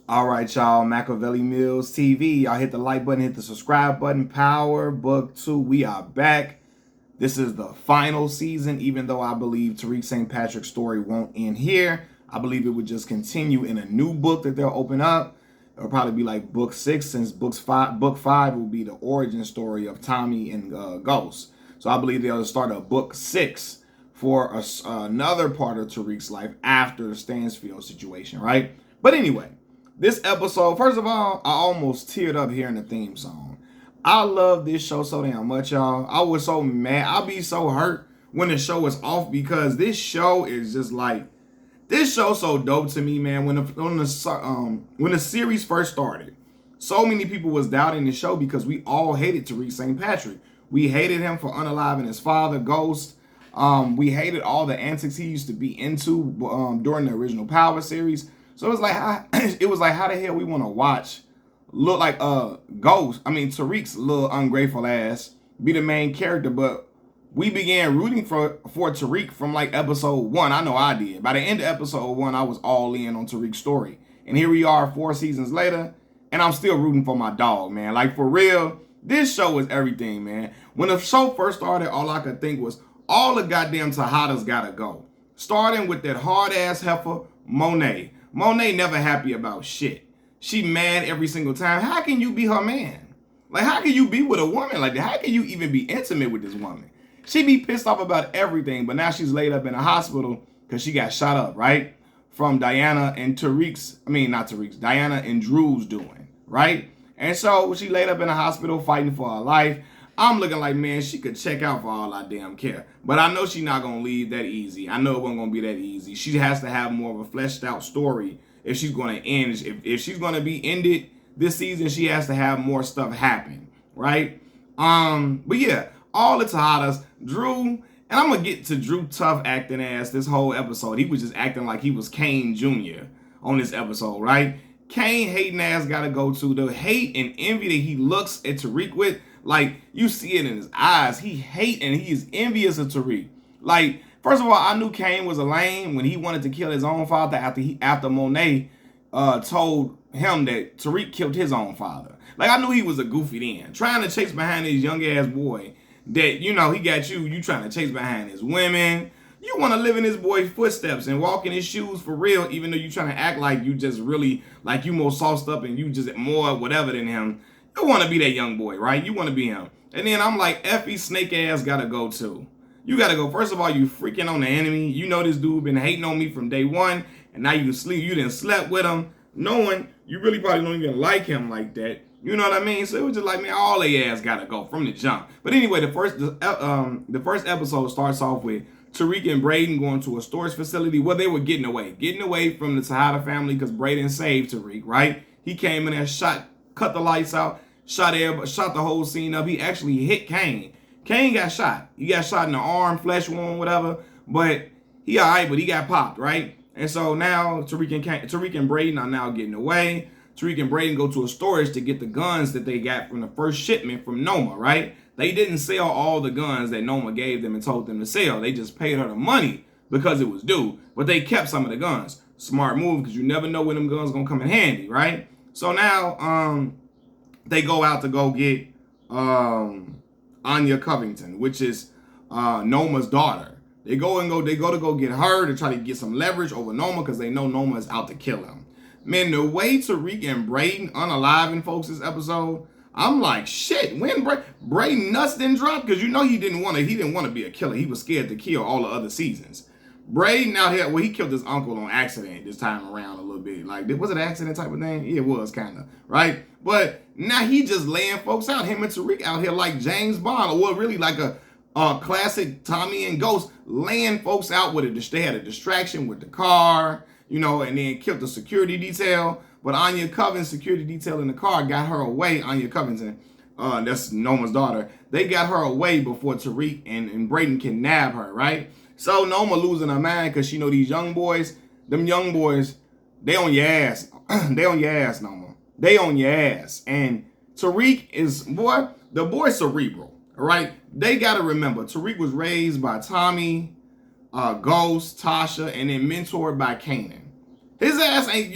All right, y'all. Machiavelli Mills TV. Y'all hit the like button, hit the subscribe button. Power Book 2. We are back. This is the final season, even though I believe Tariq St. Patrick's story won't end here. I believe it would just continue in a new book that they'll open up. It'll probably be like book 6, since book 5 will be the origin story of Tommy and Ghost. So I believe they'll start a book 6 for another part of Tariq's life after the Stansfield situation, right? But anyway, this episode, first of all, I almost teared up hearing the theme song. I love this show so damn much, y'all. I was so mad. I'll be so hurt when the show is off because this show is just like, this show's so dope to me, man. When the series first started, so many people was doubting the show because we all hated Tariq St. Patrick. We hated him for unaliving his father, Ghost. We hated all the antics he used to be into during the original Power series. So it was like, how the hell we want to watch look like Tariq's little ungrateful ass be the main character, but we began rooting for Tariq from like episode 1. I know I did. By the end of episode 1, I was all in on Tariq's story. And here we are 4 seasons later, and I'm still rooting for my dog, man. Like, for real, this show is everything, man. When the show first started, all I could think was, all the goddamn Tejadas gotta go. Starting with that hard-ass heifer, Monet. Monet never happy about shit. She mad every single time. How can you be her man? Like, how can you be with a woman like that? How can you even be intimate with this woman? She be pissed off about everything, but now she's laid up in a hospital because she got shot up, right? From Diana and Diana and Drew's doing, right? And so she laid up in a hospital fighting for her life. I'm looking like, man, she could check out for all I damn care. But I know she's not going to leave that easy. I know it wasn't going to be that easy. She has to have more of a fleshed out story if she's going to end. If she's going to be ended this season, she has to have more stuff happen, right? But yeah, all the Tejadas, Drew, and I'm going to get to Drew tough acting ass this whole episode. He was just acting like he was Kane Jr. on this episode, right? Kane hating ass got to go to the hate and envy that he looks at Tariq with. Like, you see it in his eyes. He hate and he is envious of Tariq. Like, first of all, I knew Kane was a lame when he wanted to kill his own father after Monet told him that Tariq killed his own father. Like, I knew he was a goofy then. Trying to chase behind this young ass boy that, you know, he got you trying to chase behind his women. You want to live in this boy's footsteps and walk in his shoes for real, even though you trying to act like you just really, like you more sauced up and you just more whatever than him. You want to be that young boy, right? You want to be him. And then I'm like, Effie snake ass gotta go too. You gotta go. First of all, you freaking on the enemy. You know this dude been hating on me from day one, and now you didn't slept with him, knowing you really probably don't even like him like that. You know what I mean? So it was just like, man, all they ass gotta go from the jump. But anyway, the first episode starts off with Tariq and Brayden going to a storage facility where they were getting away from the Tejada family because Brayden saved Tariq, right? He came in there, cut the lights out, shot the whole scene up. He actually hit Kane. Kane got shot. He got shot in the arm, flesh wound, whatever. But he all right, but he got popped, right? And so now Tariq and Brayden are now getting away. Tariq and Brayden go to a storage to get the guns that they got from the first shipment from Noma, right? They didn't sell all the guns that Noma gave them and told them to sell. They just paid her the money because it was due. But they kept some of the guns. Smart move, because you never know when them guns gonna come in handy, right? So now they go out to go get Anya Covington, which is Noma's daughter. They go to go get her to try to get some leverage over Noma because they know Noma is out to kill him. Man, the way Tariq and Brayden unaliving folks this episode, I'm like, shit, when Brayden nuts didn't drop, because you know he didn't want to be a killer. He was scared to kill all the other seasons. Brayden out here, well, he killed his uncle on accident this time around a little bit. Like, was it an accident type of thing? Yeah, it was, kind of, right? But now he just laying folks out. Him and Tariq out here like James Bond, or really like a classic Tommy and Ghost, laying folks out with it. They had a distraction with the car, you know, and then killed the security detail. But Anya Covington's security detail in the car got her away. Anya Covington, that's Noma's daughter. They got her away before Tariq and Brayden can nab her, right? So Noma losing her mind because she know these young boys, they on your ass. They on your ass, Noma. They on your ass. And Tariq is, the boy's cerebral, all right? They got to remember, Tariq was raised by Tommy, Ghost, Tasha, and then mentored by Kanan. His ass ain't,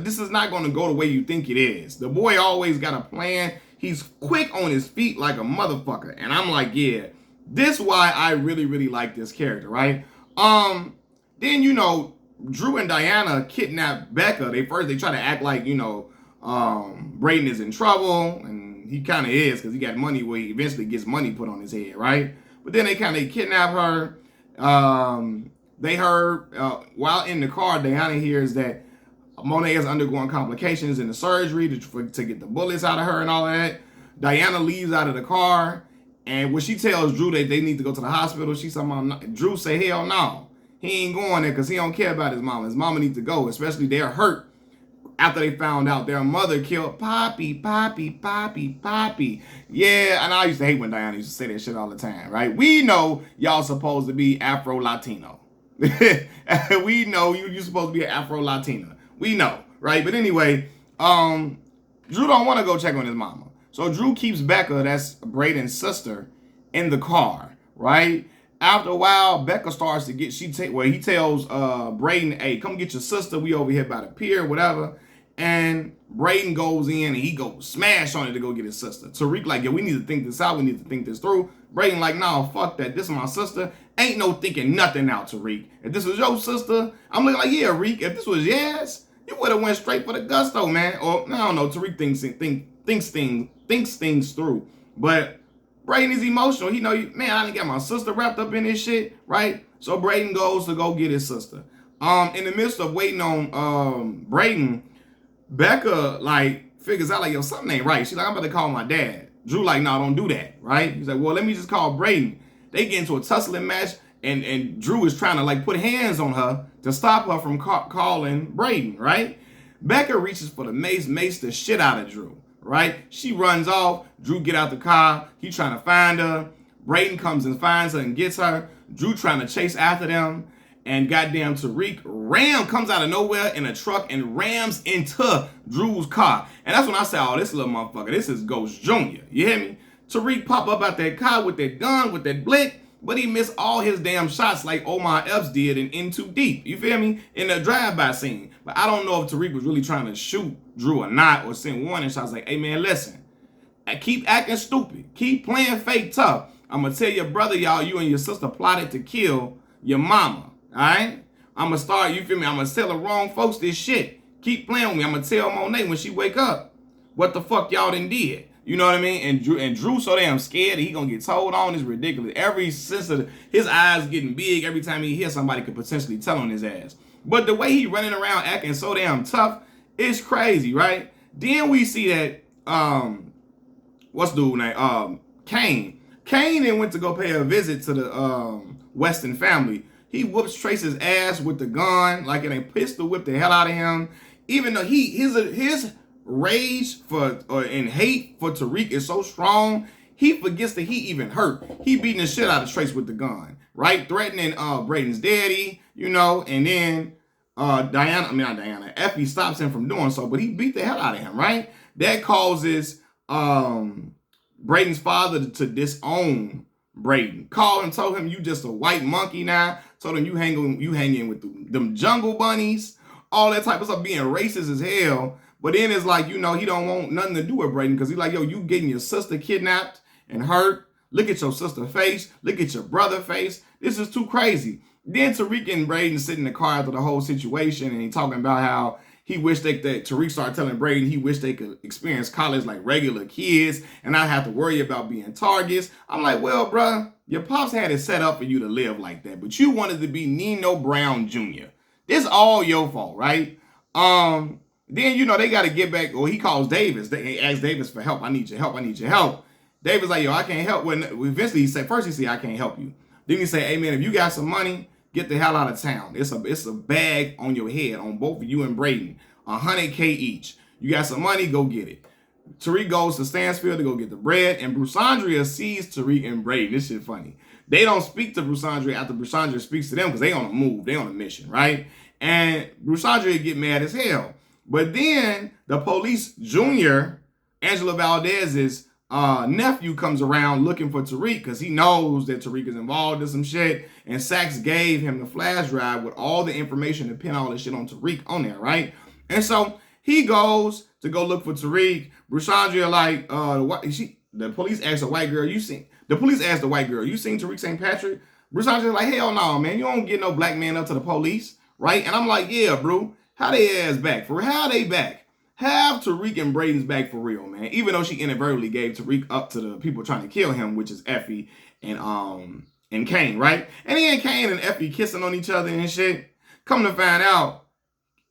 this is not gonna go the way you think it is. The boy always got a plan. He's quick on his feet like a motherfucker. And I'm like, yeah, this why I really, really like this character, right? Then, Drew and Diana kidnap Becca. They try to act like, Brayden is in trouble, and he kind of is, because he got money where he eventually gets money put on his head, right? But then they kind of kidnap her. They heard, while in the car, Diana hears that Monet is undergoing complications in the surgery to get the bullets out of her and all that. Diana leaves out of the car, and when she tells Drew that they need to go to the hospital, Drew say, hell no. He ain't going there because he don't care about his mama. His mama needs to go, especially they're hurt after they found out their mother killed Poppy. Yeah, and I used to hate when Diana used to say that shit all the time, right? We know y'all supposed to be Afro-Latino. We know you're supposed to be an Afro-Latina. We know, right? But anyway, Drew don't want to go check on his mama. So Drew keeps Becca, that's Brayden's sister, in the car, right? After a while, Becca starts to get, he tells Brayden, hey, come get your sister. We over here by the pier, whatever. And Brayden goes in and he goes smash on it to go get his sister. Tariq like, yeah, we need to think this out. We need to think this through. Brayden like, nah, fuck that. This is my sister. Ain't no thinking nothing out, Tariq. If this was your sister, I'm looking like, yeah, Reek, if this was yours, you would have went straight for the gusto, man. Or, I don't know, Tariq thinks things through. But Brayden is emotional. He know, man, I didn't get my sister wrapped up in this shit, right? So Brayden goes to go get his sister. In the midst of waiting on Brayden, Becca, figures out, yo, something ain't right. She's like, I'm about to call my dad. Drew like, no, don't do that, right? He's like, well, let me just call Brayden. They get into a tussling match, and Drew is trying to, put hands on her to stop her from calling Brayden, right? Becca reaches for the mace the shit out of Drew, right? She runs off. Drew get out the car. He trying to find her. Brayden comes and finds her and gets her. Drew trying to chase after them. And goddamn Tariq comes out of nowhere in a truck and rams into Drew's car. And that's when I said, oh, this little motherfucker, this is Ghost Jr. You hear me? Tariq pop up out that car with that gun, with that blick, but he missed all his damn shots like Omar Epps did in Too Deep. You feel me? In the drive-by scene. But I don't know if Tariq was really trying to shoot Drew or not, or send warning shots like, hey man, listen, keep acting stupid. Keep playing fake tough. I'm going to tell your brother, y'all, you and your sister plotted to kill your mama. All right? I'm going to start, you feel me? I'm going to tell the wrong folks this shit. Keep playing with me. I'm going to tell Monet when she wake up what the fuck y'all done did. You know what I mean? And Drew so damn scared that he going to get told on. It's ridiculous. Every sense of his eyes getting big every time he hears somebody could potentially tell on his ass. But the way he running around acting so damn tough is crazy, right? Then we see that, what's the dude's name? Kane. Kane then went to go pay a visit to the Weston family. He whoops Trace's ass with the gun, like it ain't pistol whipped the hell out of him. Even though his rage and hate for Tariq is so strong, he forgets that he even hurt. He beating the shit out of Trace with the gun, right? Threatening Brayden's daddy, and then Effie stops him from doing so, but he beat the hell out of him, right? That causes Brayden's father to disown Brayden. Called and told him, you just a white monkey now. Told him you hanging with them jungle bunnies, all that type of stuff, being racist as hell. But then it's like, he don't want nothing to do with Brayden because he's like, yo, you getting your sister kidnapped and hurt. Look at your sister's face. Look at your brother's face. This is too crazy. Then Tariq and Brayden sit in the car after the whole situation, and he talking about how he wished that Tariq started telling Brayden he wished they could experience college like regular kids and not have to worry about being targets. I'm like, well, bruh, your pops had it set up for you to live like that, but you wanted to be Nino Brown Jr. This all your fault, right? Then, they got to get back, or he calls Davis. They ask Davis for help. I need your help. I need your help. Davis like, yo, I can't help. When eventually he said, I can't help you. Then he say, hey man, if you got some money, get the hell out of town. It's a bag on your head, on both of you and Brayden. $100K each. You got some money, go get it. Tariq goes to Stansfield to go get the bread, and Brusandria sees Tariq and Brayden. This shit funny. They don't speak to Brusandria after Brusandria speaks to them because they on a move. They on a mission, right? And Brusandria get mad as hell. But then the police junior, Angela Valdez's nephew comes around looking for Tariq because he knows that Tariq is involved in some shit. And Saxe gave him the flash drive with all the information to pin all this shit on Tariq on there, right? And so he goes to go look for Tariq. Brusandria like, the police asked the white girl, you seen Tariq St. Patrick? Brusandria like, hell no, man. You don't get no black man up to the police, right? And I'm like, yeah, bro. How they ass back? For how they back? Have Tariq and Brayden's back for real, man. Even though she inadvertently gave Tariq up to the people trying to kill him, which is Effie and Kane, right? And then Kane and Effie kissing on each other and shit. Come to find out,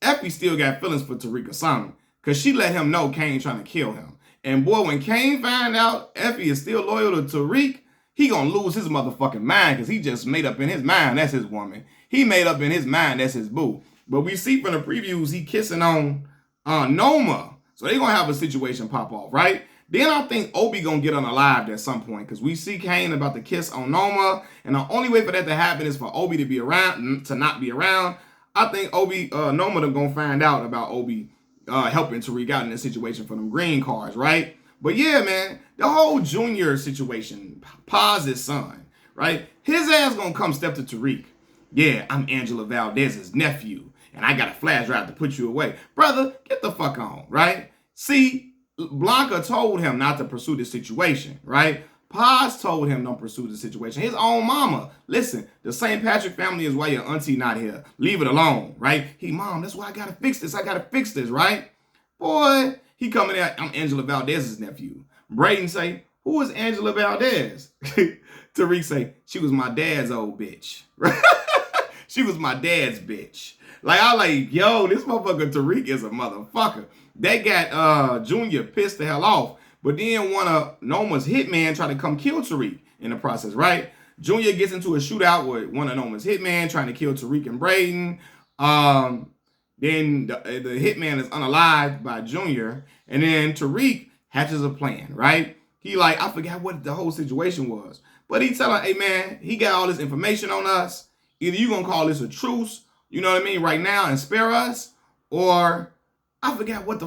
Effie still got feelings for Tariq or something. Because she let him know Kane trying to kill him. And boy, when Kane find out Effie is still loyal to Tariq, he gonna lose his motherfucking mind because he just made up in his mind that's his woman. He made up in his mind that's his boo. But we see from the previews he kissing on Noma. So they gonna have a situation pop off, right? Then I think Obi gonna get unalived at some point because we see Kane about to kiss on Noma, and the only way for that to happen is for Obi to be around, to not be around. I think Noma gonna find out about Obi helping Tariq out in this situation for them green cards, right? But yeah, man, the whole Junior situation, Paz's son, right? His ass gonna come step to Tariq. Yeah, I'm Angela Valdez's nephew, and I got a flash drive to put you away. Brother, get the fuck on, right? See, Blanca told him not to pursue this situation, right? Paz told him don't pursue the situation. His own mama. Listen, the St. Patrick family is why your auntie not here. Leave it alone, right? Mom, that's why I gotta fix this, right? Boy, he coming out, I'm Angela Valdez's nephew. Brayden say, who is Angela Valdez? Tariq say, she was my dad's old bitch. She was my dad's bitch. Like, I like, yo, this motherfucker Tariq is a motherfucker. They got Junior pissed the hell off. But then one of Noma's hitman tried to come kill Tariq in the process, right? Junior gets into a shootout with one of Noma's hitman trying to kill Tariq and Brayden. Then the hitman is unalived by Junior. And then Tariq hatches a plan, right? He like, I forgot what the whole situation was. But he tell her, hey man, he got all this information on us. Either you gonna call this a truce, you know what I mean, right now and spare us, or I forgot what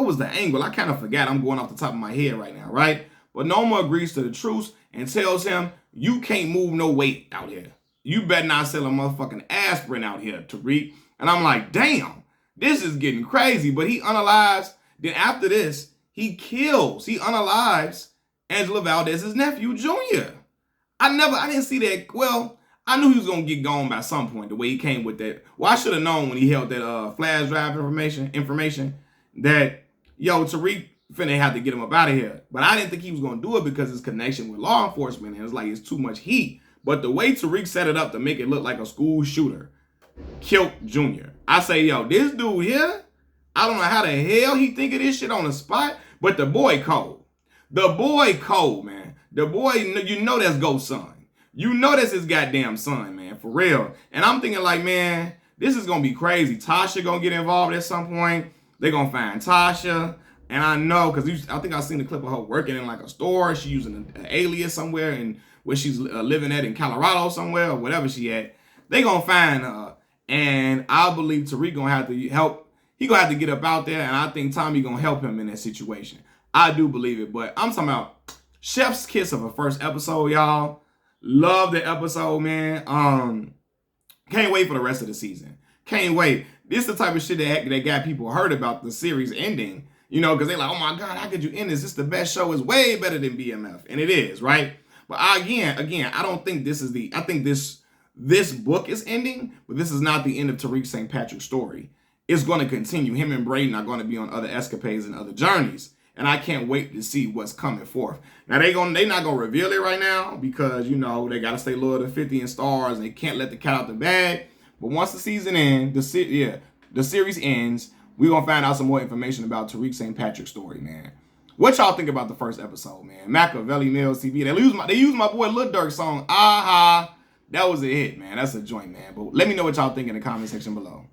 was the angle? I kind of forgot. I'm going off the top of my head right now, right? But Noma agrees to the truce and tells him, you can't move no weight out here. You better not sell a motherfucking aspirin out here, Tariq. And I'm like, damn, this is getting crazy. But he unalives. Then after this, he unalives Angela Valdez's nephew, Junior. I didn't see that. Well, I knew he was going to get gone by some point, the way he came with that. Well, I should have known when he held that flash drive information that, yo, Tariq finna have to get him up out of here. But I didn't think he was going to do it because his connection with law enforcement, and it's like it's too much heat. But the way Tariq set it up to make it look like a school shooter killed Junior. I say, yo, this dude here, I don't know how the hell he think of this shit on the spot, but the boy cold. The boy cold, man. The boy, you know that's Ghost son. You know that's his goddamn son, man, for real. And I'm thinking like, man, this is going to be crazy. Tasha going to get involved at some point. They're going to find Tasha. And I know, because I think I've seen the clip of her working in like a store. She's using an alias somewhere and where she's living at in Colorado somewhere or whatever she at. They're going to find her. And I believe Tariq going to have to help. He going to have to get up out there. And I think Tommy going to help him in that situation. I do believe it. But I'm talking about chef's kiss of a first episode, y'all. Love the episode, man. Can't wait for the rest of the season. Can't wait. This is the type of shit that got people hurt about the series ending. You know, because they're like, oh my God, how could you end this? This is the best show. It's way better than BMF. And it is, right? But again, I don't think this is I think this book is ending, but this is not the end of Tariq St. Patrick's story. It's going to continue. Him and Brayden are going to be on other escapades and other journeys. And I can't wait to see what's coming forth. Now, they not going to reveal it right now because, you know, they got to stay loyal to 50 and stars. And they can't let the cat out the bag. But once the season ends, the series ends, we're going to find out some more information about Tariq St. Patrick's story, man. What y'all think about the first episode, man? Machiavelli Mills TV. They used my boy Lil Durk's song, Aha. That was a hit, man. That's a joint, man. But let me know what y'all think in the comment section below.